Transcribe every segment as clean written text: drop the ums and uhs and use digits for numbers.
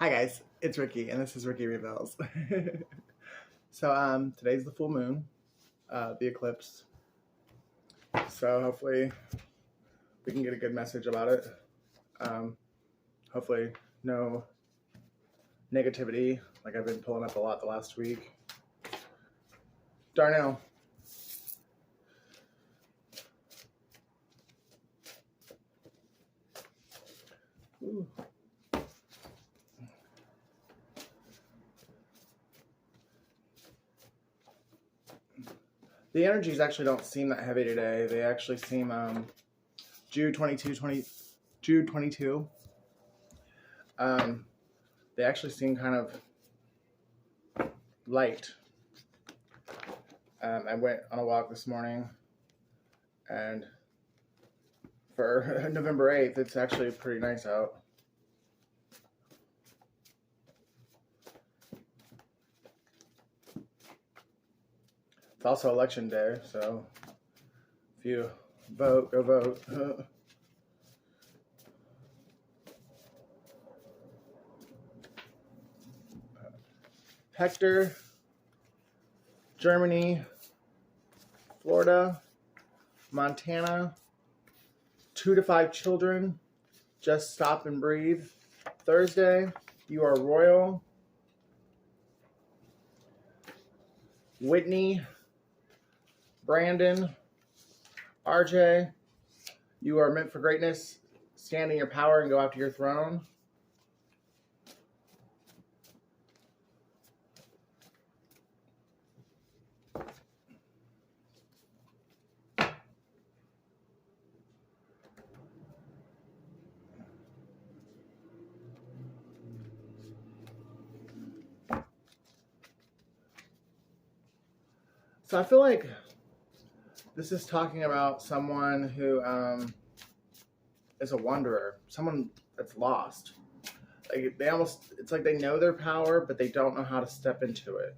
Hi guys, it's Ricky, and this is Ricky Reveals. So today's the full moon, the eclipse. So hopefully we can get a good message about it. Hopefully no negativity, like I've been pulling up a lot the last week. Darnell. Ooh. The energies actually don't seem that heavy today. They actually seem Jude 22. They actually seem kind of light. I went on a walk this morning, and for November 8th, it's actually pretty nice out. It's also election day, so if you vote, go vote. Hector, Germany, Florida, Montana, 2 to 5 children, just stop and breathe. Thursday, you are royal. Whitney, Brandon, RJ, you are meant for greatness. Stand in your power and go after your throne. So I feel like this is talking about someone who is a wanderer, someone that's lost. Like it's like they know their power, but they don't know how to step into it.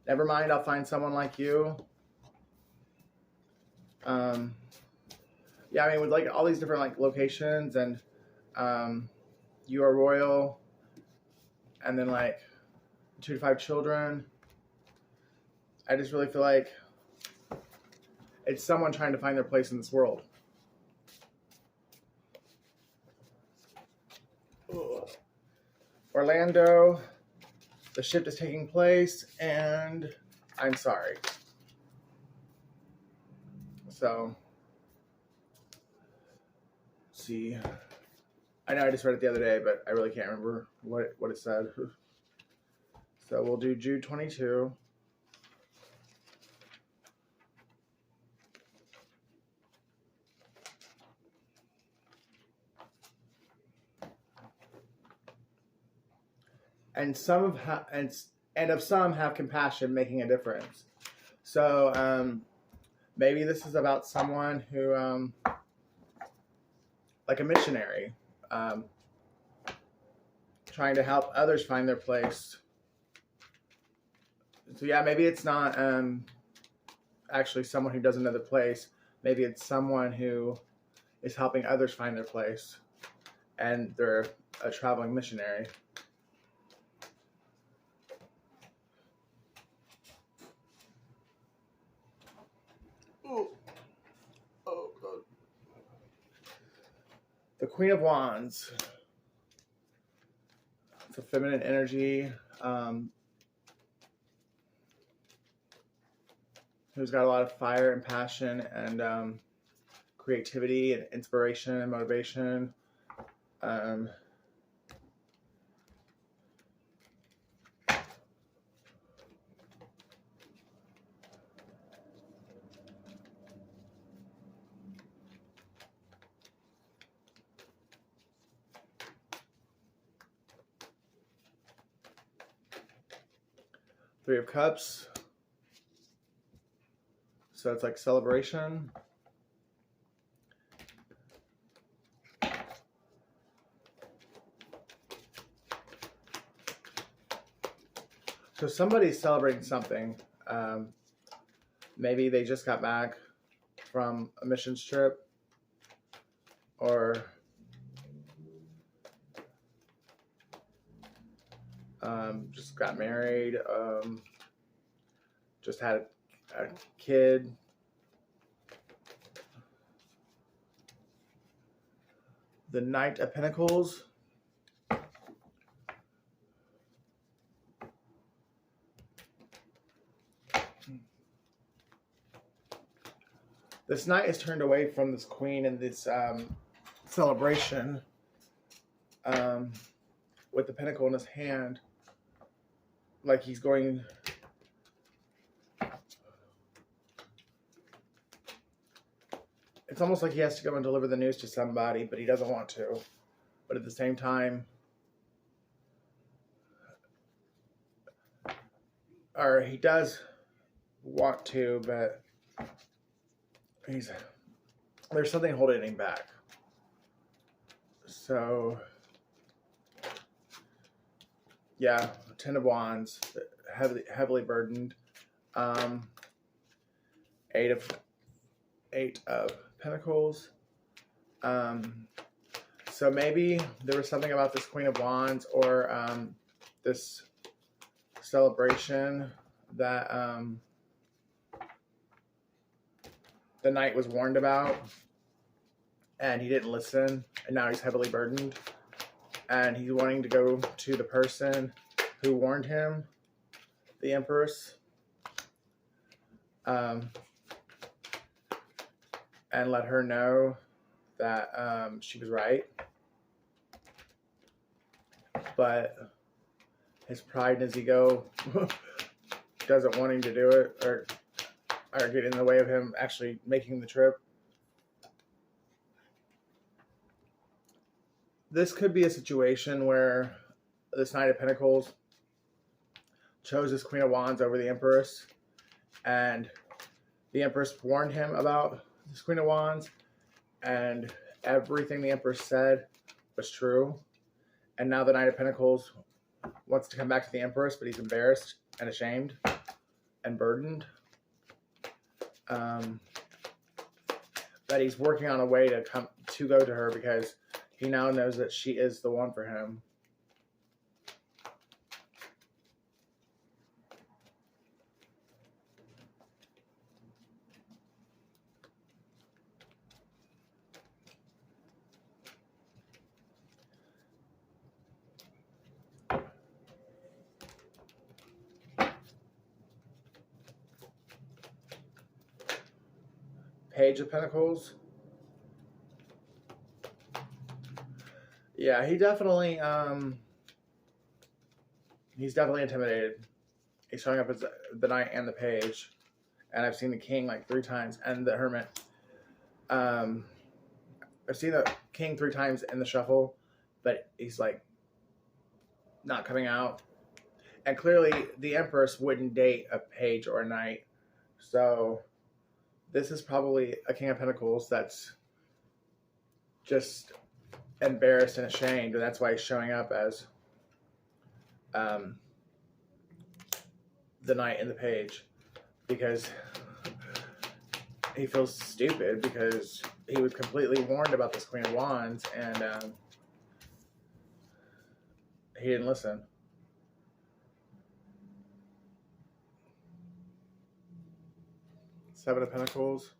Never mind, I'll find someone like you. Yeah, I mean, with like all these different like locations, and you are royal, and then like 2 to 5 children. I just really feel like it's someone trying to find their place in this world. Ugh. Orlando, the shift is taking place, and I'm sorry. So, let's see. I know I just read it the other day, but I really can't remember what it said. So we'll do Jude 22. And of some have compassion, making a difference. So maybe this is about someone who, like a missionary, trying to help others find their place. So yeah, maybe it's not actually someone who doesn't know the place. Maybe it's someone who is helping others find their place, and they're a traveling missionary. Ooh. Oh, God. The Queen of Wands. It's a feminine energy. Who's got a lot of fire and passion and creativity and inspiration and motivation. Three of Cups. So it's like celebration. So somebody's celebrating something. Maybe they just got back from a missions trip, or just got married, just had a kid. The Knight of Pentacles. This knight is turned away from this queen in this celebration with the pentacle in his hand, like he's going. It's almost like he has to go and deliver the news to somebody, but he doesn't want to. But at the same time, or he does want to, but there's something holding him back. So, yeah, 10 of Wands, heavily burdened. 8 of Pentacles. So maybe there was something about this Queen of Wands or this celebration that the knight was warned about, and he didn't listen, and now he's heavily burdened, and he's wanting to go to the person who warned him, the Empress, and let her know that she was right, but his pride and his ego doesn't want him to do it, or get in the way of him actually making the trip. This could be a situation where this Knight of Pentacles chose this Queen of Wands over the Empress, and the Empress warned him about this Queen of Wands, and everything the Empress said was true. And now the Knight of Pentacles wants to come back to the Empress, but he's embarrassed and ashamed and burdened. That he's working on a way to go to her, because he now knows that she is the one for him. Page of Pentacles. Yeah, he's definitely intimidated. He's showing up as the Knight and the Page, and I've seen the King like 3 times, and the Hermit. I've seen the King 3 times in the shuffle, but he's like not coming out. And clearly, the Empress wouldn't date a Page or a Knight, so this is probably a King of Pentacles that's just embarrassed and ashamed, and that's why he's showing up as the Knight and the Page, because he feels stupid because he was completely warned about this Queen of Wands, and he didn't listen. Seven of Pentacles.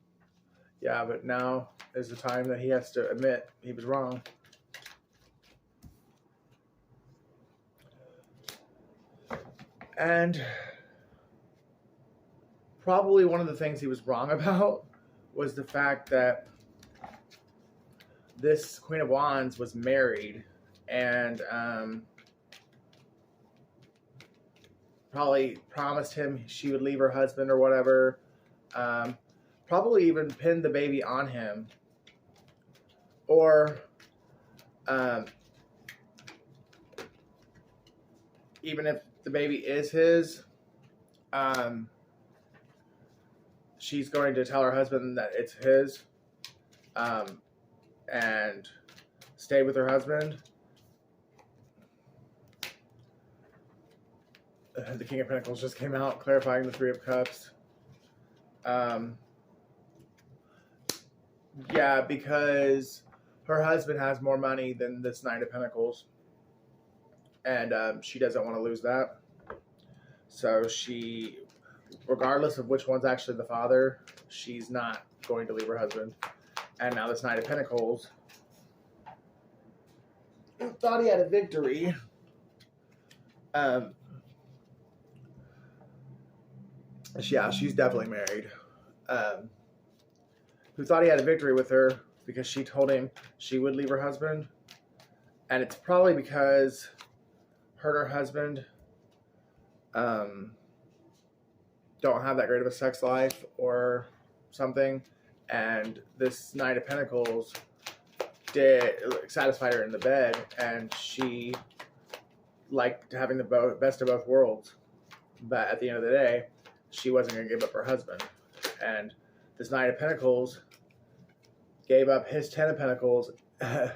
Yeah, but now is the time that he has to admit he was wrong. And probably one of the things he was wrong about was the fact that this Queen of Wands was married, and probably promised him she would leave her husband or whatever. Probably even pinned the baby on him, or even if the baby is his, she's going to tell her husband that it's his, and stay with her husband. The King of Pentacles just came out, clarifying the Three of Cups. Yeah, because her husband has more money than this Knight of Pentacles. and she doesn't want to lose that. So she, regardless of which one's actually the father, she's not going to leave her husband. And now this Knight of Pentacles, who thought he had a victory, yeah, she's definitely married. Who thought he had a victory with her because she told him she would leave her husband. And it's probably because her and her husband don't have that great of a sex life or something. And this Knight of Pentacles satisfied her in the bed, and she liked having the best of both worlds. But at the end of the day, she wasn't going to give up her husband. And this Knight of Pentacles gave up his Ten of Pentacles and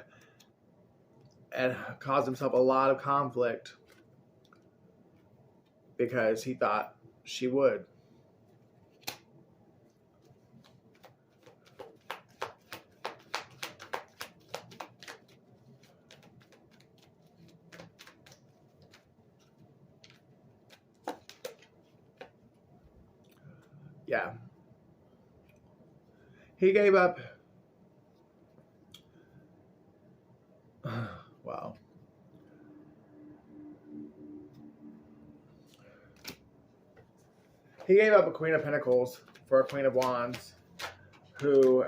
caused himself a lot of conflict because he thought she would. Yeah. He gave up. Wow. He gave up a Queen of Pentacles for a Queen of Wands who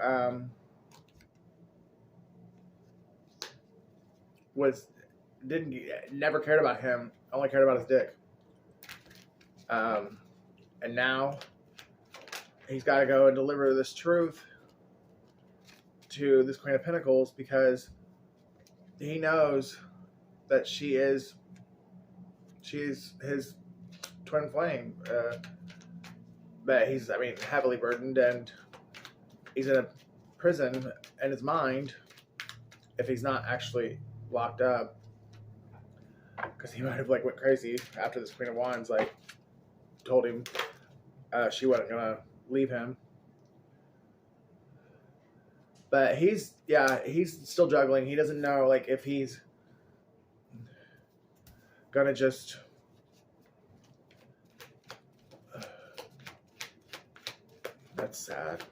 never cared about him, only cared about his dick. And now he's got to go and deliver this truth to this Queen of Pentacles because he knows that she's his twin flame. But he's, heavily burdened, and he's in a prison in his mind if he's not actually locked up, because he might have went crazy after this Queen of Wands told him she wasn't gonna leave him. But he's still juggling. He doesn't know if he's gonna just that's sad.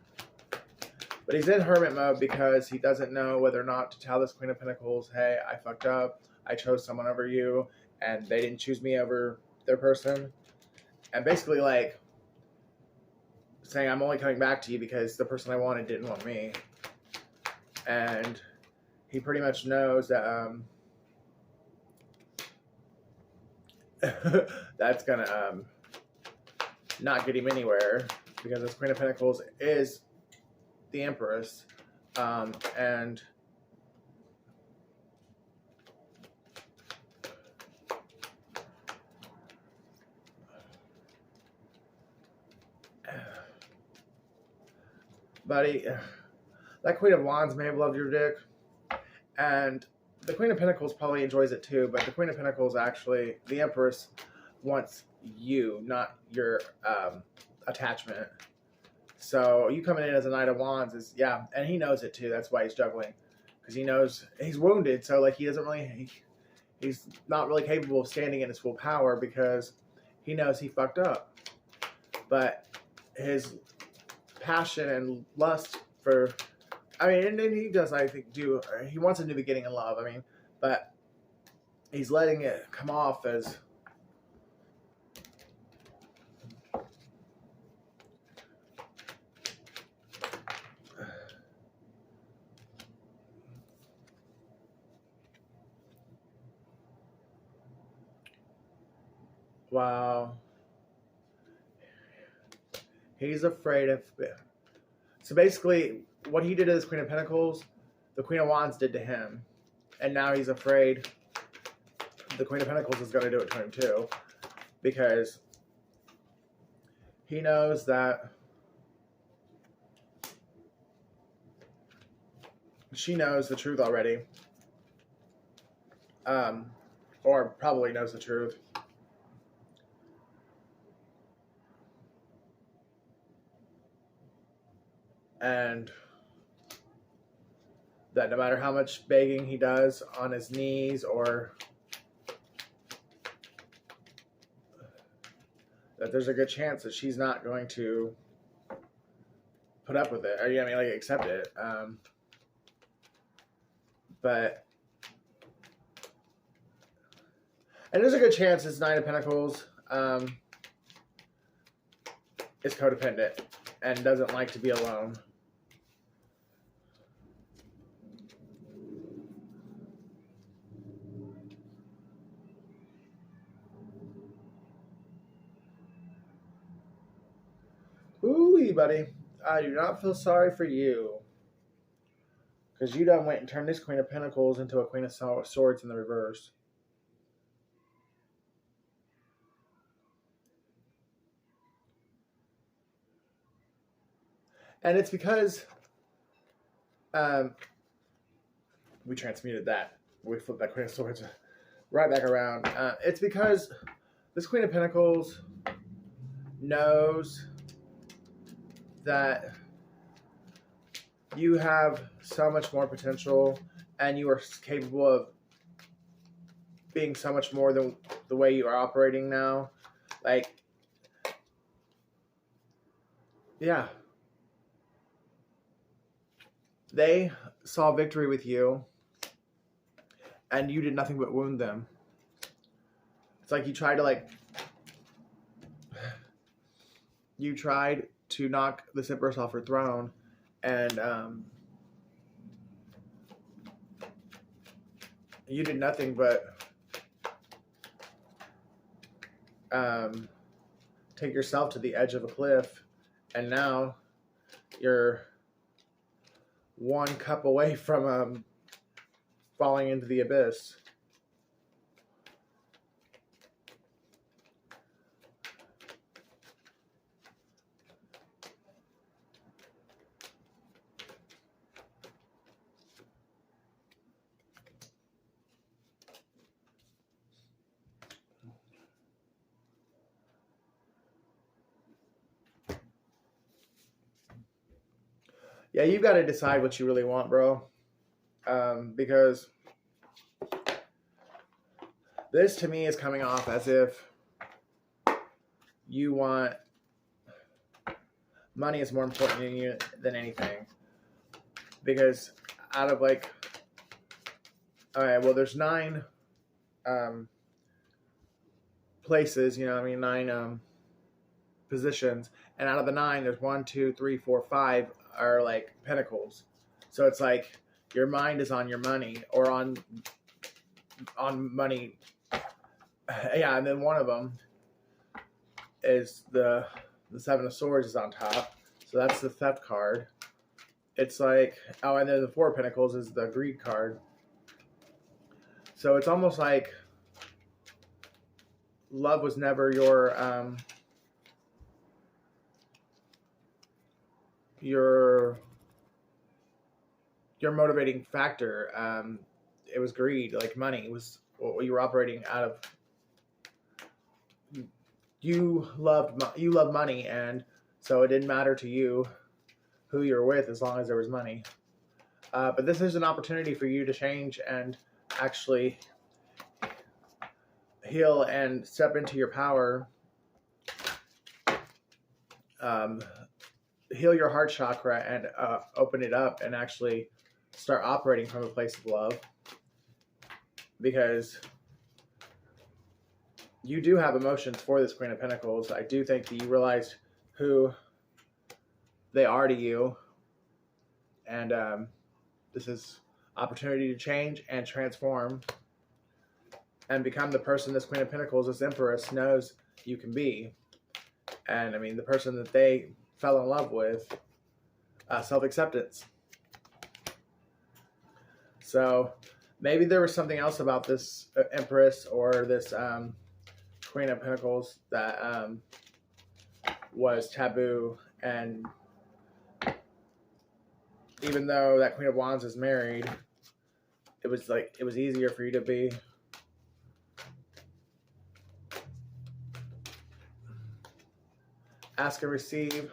But he's in hermit mode because he doesn't know whether or not to tell this Queen of Pentacles, hey, I fucked up. I chose someone over you, and they didn't choose me over their person. And basically, saying, I'm only coming back to you because the person I wanted didn't want me. And he pretty much knows that that's gonna not get him anywhere, because this Queen of Pentacles is the Empress, and buddy, that Queen of Wands may have loved your dick, and the Queen of Pentacles probably enjoys it too, but the Queen of Pentacles, actually, the Empress, wants you, not your attachment. So you coming in as a Knight of Wands is, yeah, and he knows it too. That's why he's juggling, because he knows he's wounded. So he doesn't really, he's not really capable of standing in his full power because he knows he fucked up. But his passion and lust for, and he does, I think, he wants a new beginning in love. But he's letting it come off as wow. He's afraid of it. So basically, what he did to this Queen of Pentacles, the Queen of Wands did to him. And now he's afraid the Queen of Pentacles is going to do it to him too. Because he knows that she knows the truth already. Or probably knows the truth. And that no matter how much begging he does on his knees or that there's a good chance that she's not going to put up with it, or yeah, I mean, like, accept it. But and there's a good chance this Nine of Pentacles is codependent and doesn't like to be alone. Ooh, buddy, I do not feel sorry for you. Because you done went and turned this Queen of Pentacles into a Queen of Swords in the reverse. And it's because we transmuted that. We flipped that Queen of Swords right back around. It's because this Queen of Pentacles knows that you have so much more potential and you are capable of being so much more than the way you are operating now. Like, yeah. They saw victory with you and you did nothing but wound them. It's like you tried to knock this Empress off her throne, and you did nothing but take yourself to the edge of a cliff, and now you're one cup away from falling into the abyss. Yeah, you've got to decide what you really want, bro. Because this to me is coming off as if you want money is more important to you than anything. Because out of like, all right, well, there's 9 places, you know what I mean, 9 positions, and out of the 9, there's 1, 2, 3, 4, 5 are like pentacles. So it's like your mind is on your money or on money. Yeah, and then one of them is the 7 of Swords is on top. So that's the theft card. It's like, oh, and then the 4 of Pentacles is the greed card. So it's almost like love was never your motivating factor. It was greed, like money. It was what you were operating out of. You loved money, and so it didn't matter to you who you're with as long as there was money. But this is an opportunity for you to change and actually heal and step into your power. Heal your heart chakra and open it up and actually start operating from a place of love, because you do have emotions for this Queen of Pentacles. I do think that you realized who they are to you, and this is opportunity to change and transform and become the person this Queen of Pentacles, this Empress, knows you can be. And I mean, the person that they fell in love with, self-acceptance. So maybe there was something else about this Empress or this Queen of Pentacles that was taboo, and even though that Queen of Wands is married, it was easier for you to be ask and receive.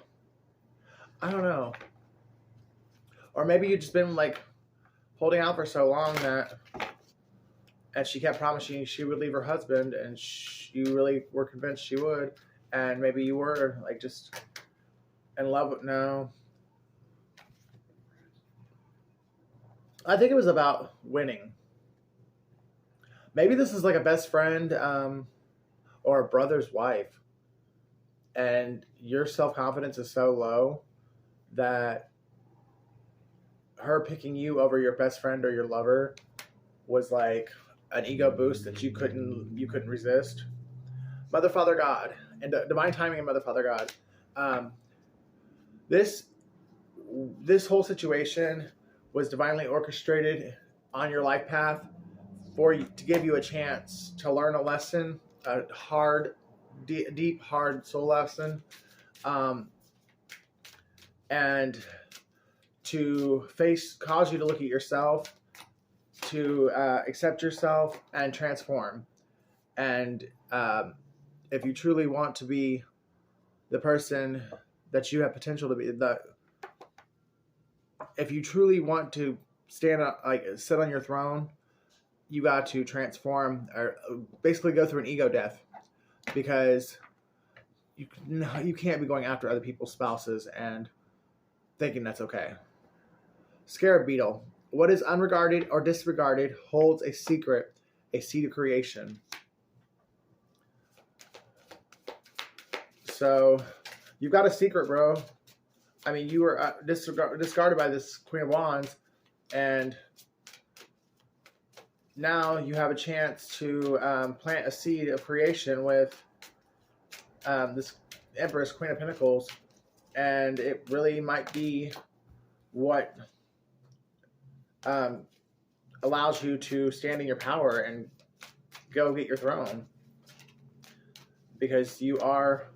I don't know. Or maybe you've just been like holding out for so long and she kept promising you she would leave her husband, and you really were convinced she would, and maybe you were like just in love with, no. I think it was about winning. Maybe this is like a best friend or a brother's wife, and your self confidence is so low that her picking you over your best friend or your lover was like an ego boost that you couldn't resist. Mother, Father, God, and divine timing and Mother, Father, God. This whole situation was divinely orchestrated on your life path for you, to give you a chance to learn a lesson, a hard, deep, hard soul lesson, and to cause you to look at yourself, to accept yourself and transform. And if you truly want to be the person that you have potential to be, if you truly want to sit on your throne, you got to transform, or basically go through an ego death, because you can't be going after other people's spouses and thinking that's okay. Scarab beetle. What is unregarded or disregarded holds a secret, a seed of creation. So you've got a secret, bro. I mean, you were discarded by this Queen of Wands, and now you have a chance to plant a seed of creation with this Empress, Queen of Pentacles, and it really might be what allows you to stand in your power and go get your throne, because you are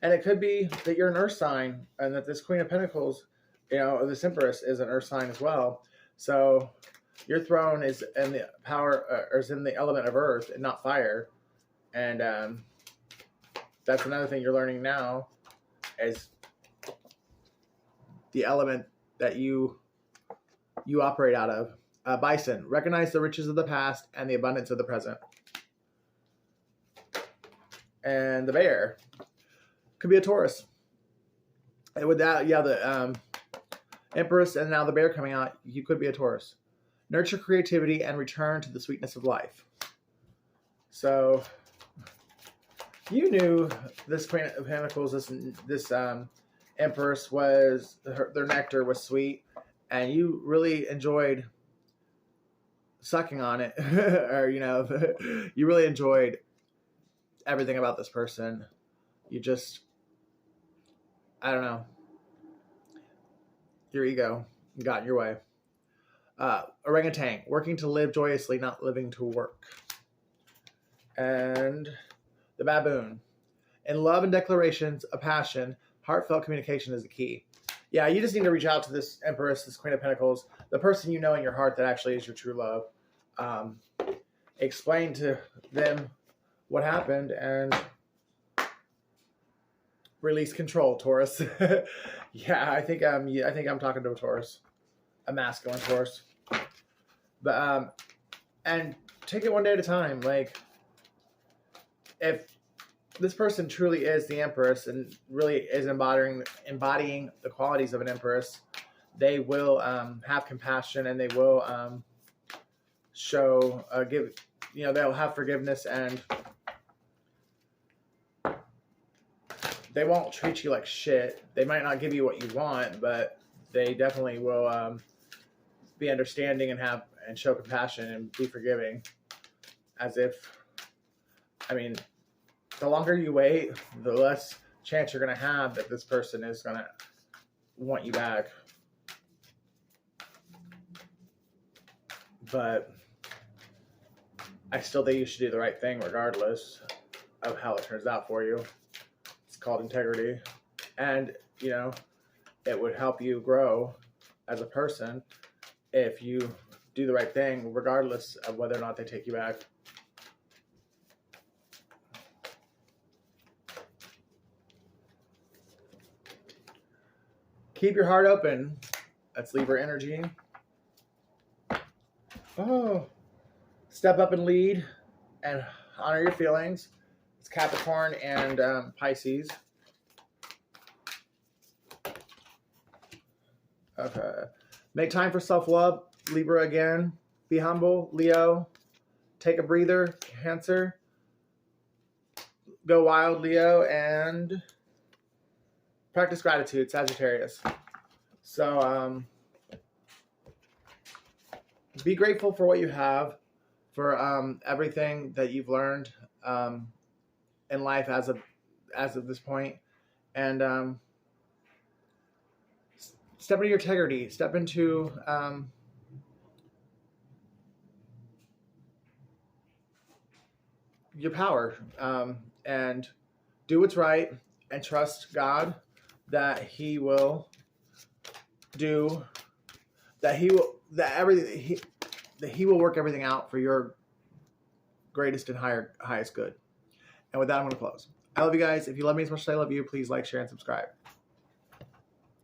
and it could be that you're an earth sign, and that this Queen of Pentacles, this Empress, is an earth sign as well. So your throne is in the power, or is in the element of earth and not fire. And that's another thing you're learning now, is the element that you operate out of. Bison. Recognize the riches of the past and the abundance of the present. And the bear could be a Taurus. And with that, yeah, the Empress and now the bear coming out, you could be a Taurus. Nurture creativity and return to the sweetness of life. So you knew this Queen of Pentacles, this Empress, their nectar was sweet, and you really enjoyed sucking on it, or you really enjoyed everything about this person. You just, I don't know, your ego got in your way. Orangutan, working to live joyously, not living to work. And the baboon. In love and declarations of passion, heartfelt communication is the key. Yeah, you just need to reach out to this Empress, this Queen of Pentacles, the person you know in your heart that actually is your true love. Explain to them what happened and release control, Taurus. Yeah, I think I'm talking to a Taurus, a masculine Taurus. But and take it one day at a time. Like, if this person truly is the Empress and really is embodying the qualities of an Empress, they will have compassion, and they will show they'll have forgiveness, and they won't treat you like shit. They might not give you what you want, but they definitely will be understanding and show compassion and be forgiving. As if, the longer you wait, the less chance you're going to have that this person is going to want you back. But I still think you should do the right thing regardless of how it turns out for you. It's called integrity. And, it would help you grow as a person if you do the right thing regardless of whether or not they take you back. Keep your heart open. That's Libra energy. Oh. Step up and lead and honor your feelings. It's Capricorn and Pisces. Okay. Make time for self-love. Libra again. Be humble. Leo. Take a breather. Cancer. Go wild, Leo. And practice gratitude, Sagittarius. So, be grateful for what you have, for everything that you've learned in life as of this point, and step into your integrity. Step into your power, and do what's right, and trust God that He will do that. He will work everything out for your greatest and highest good. And with that, I'm going to close. I love you guys. If you love me as much as I love you, please like, share, and subscribe.